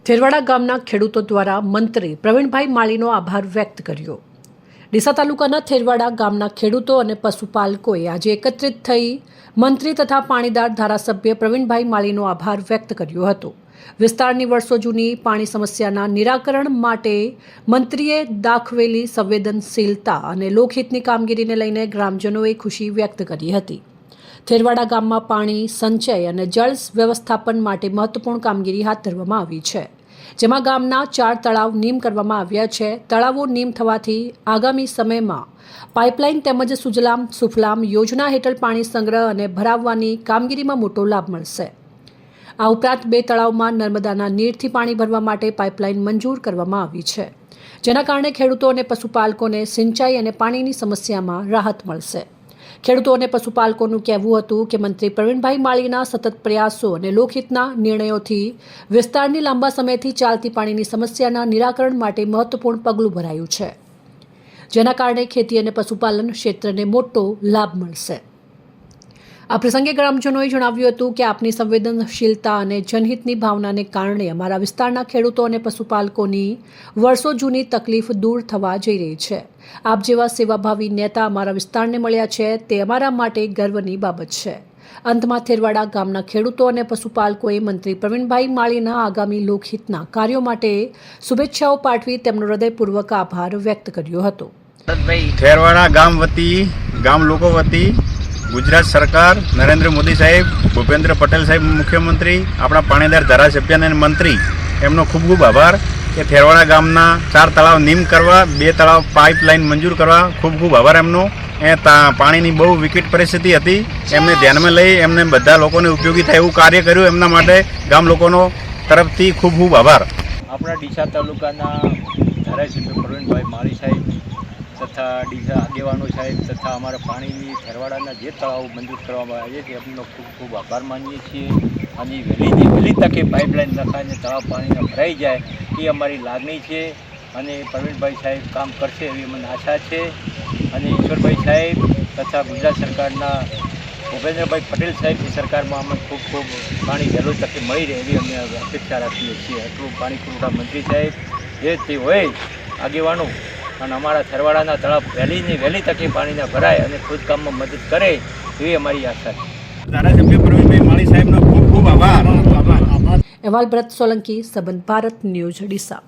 થેરવાડા ગામના ખેડૂતો દ્વારા મંત્રી પ્રવીણભાઈ માળીનો આભાર વ્યક્ત કર્યો। ડીસા તાલુકાના થેરવાડા ગામના ખેડૂતો અને પશુપાલકોએ આજે એકત્રિત થઈ મંત્રી તથા પાણીદાર ધારાસભ્ય પ્રવીણભાઈ માળીનો આભાર વ્યક્ત કર્યો હતો। વિસ્તારની વર્ષો જૂની પાણી સમસ્યાના નિરાકરણ માટે મંત્રીએ દાખવેલી સંવેદનશીલતા અને લોકહિતની કામગીરીને લઈને ગ્રામજનોએ ખુશી વ્યક્ત કરી હતી। થેરવાડા ગામમાં પાણી સંચય અને જળ વ્યવસ્થાપન માટે મહત્વપૂર્ણ કામગીરી હાથ ધરવામાં આવી છે, જેમાં ગામના 4 તળાવ નીમ કરવામાં આવ્યા છે। તળાવો નીમ થવાથી આગામી સમયમાં પાઇપલાઇન તેમજ સુજલામ સુફલામ યોજના હેઠળ પાણી સંગ્રહ અને ભરાવવાની કામગીરીમાં મોટો લાભ મળશે। આ ઉપરાંત 2 તળાવમાં નર્મદાના નીરથી પાણી ભરવા માટે પાઇપલાઇન મંજૂર કરવામાં આવી છે, જેના કારણે ખેડૂતો અને પશુપાલકોને સિંચાઈ અને પાણીની સમસ્યામાં રાહત મળશે। ખેડૂતો અને પશુપાલકોનું કહેવું હતું કે મંત્રી પ્રવીણભાઈ માળીના સતત પ્રયાસો અને લોકહિતના નિર્ણયોથી વિસ્તારની લાંબા સમયથી ચાલતી પાણીની સમસ્યાના નિરાકરણ માટે મહત્વપૂર્ણ પગલું ભરાયું છે, જેના કારણે ખેતી અને પશુપાલન ક્ષેત્રને મોટો લાભ મળશે। આ પ્રસંગે ગ્રામજનોએ જણાવ્યું હતું કે આપની સંવેદનશીલતા અને જનહિતની ભાવનાને કારણે અમારા વિસ્તારના ખેડૂતો અને પશુપાલકોની વર્ષો જૂની તકલીફ દૂર થવા જઈ રહી છે। આપ જેવા સેવાભાવી નેતા અમારા વિસ્તારને મળ્યા છે, તે અમારા માટે ગર્વની બાબત છે। અંતમાં થેરવાડા ગામના ખેડૂતો અને પશુપાલકોએ મંત્રી પ્રવીણભાઈ માળીના આગામી લોકહિતના કાર્યો માટે શુભેચ્છાઓ પાઠવી તેમનો હૃદયપૂર્વક આભાર વ્યક્ત કર્યો હતો। થેરવાડા ગામ વતી ગામ લોકો વતી ગુજરાત સરકાર, નરેન્દ્ર મોદી સાહેબ, ભૂપેન્દ્ર પટેલ સાહેબ મુખ્યમંત્રી, આપણા પાણીદાર ધારાસભ્ય અને મંત્રી, એમનો ખૂબ ખૂબ આભાર કે થેરવાડા ગામના 4 તળાવ નીમ કરવા, 2 તળાવ પાઇપલાઇન મંજૂર કરવા ખૂબ ખૂબ આભાર એમનો। પાણીની બહુ વિકટ પરિસ્થિતિ હતી, એમને ધ્યાનમાં લઈ એમને બધા લોકોને ઉપયોગી થાય એવું કાર્ય કર્યું, એમના માટે ગામ લોકોનો તરફથી ખૂબ ખૂબ આભાર। આપણા ડીસા તાલુકાના ધારાસભ્ય પ્રવીણભાઈ માળી સાહેબ તથા ડીસા આગેવાનો સાહેબ તથા અમારા પાણીની થેરવાડાના જે તળાવ મંજૂર કરવામાં આવ્યા છે એમનો ખૂબ ખૂબ આભાર માનીએ છીએ। અને વહેલી તકે પાઇપલાઇન નખાઈને તળાવ પાણીને ભરાઈ જાય એ અમારી લાગણી છે અને પ્રવીણભાઈ સાહેબ કામ કરશે એવી મને આશા છે। અને ઈશ્વરભાઈ સાહેબ તથા ગુજરાત સરકારના ભૂપેન્દ્રભાઈ પટેલ સાહેબની સરકારમાં અમે ખૂબ ખૂબ પાણી વહેલું તકે મળી રહે એવી અમે અપેક્ષા રાખીએ છીએ। એટલું પાણી પુરવઠા મંત્રી સાહેબ જે તે હોય આગેવાનો અને અમારા થેરવાડાના તળાવ વહેલી તકે પાણીને ભરાય અને ખોદકામમાં મદદ કરે એવી અમારી આશા છે। ધારાસભ્ય પ્રવીણભાઈ માળી સાહેબનો ખૂબ ખૂબ આભાર। અહેવાલ ભરત સોલંકી, સંબંધ ભારત ન્યૂઝ, ડીસા।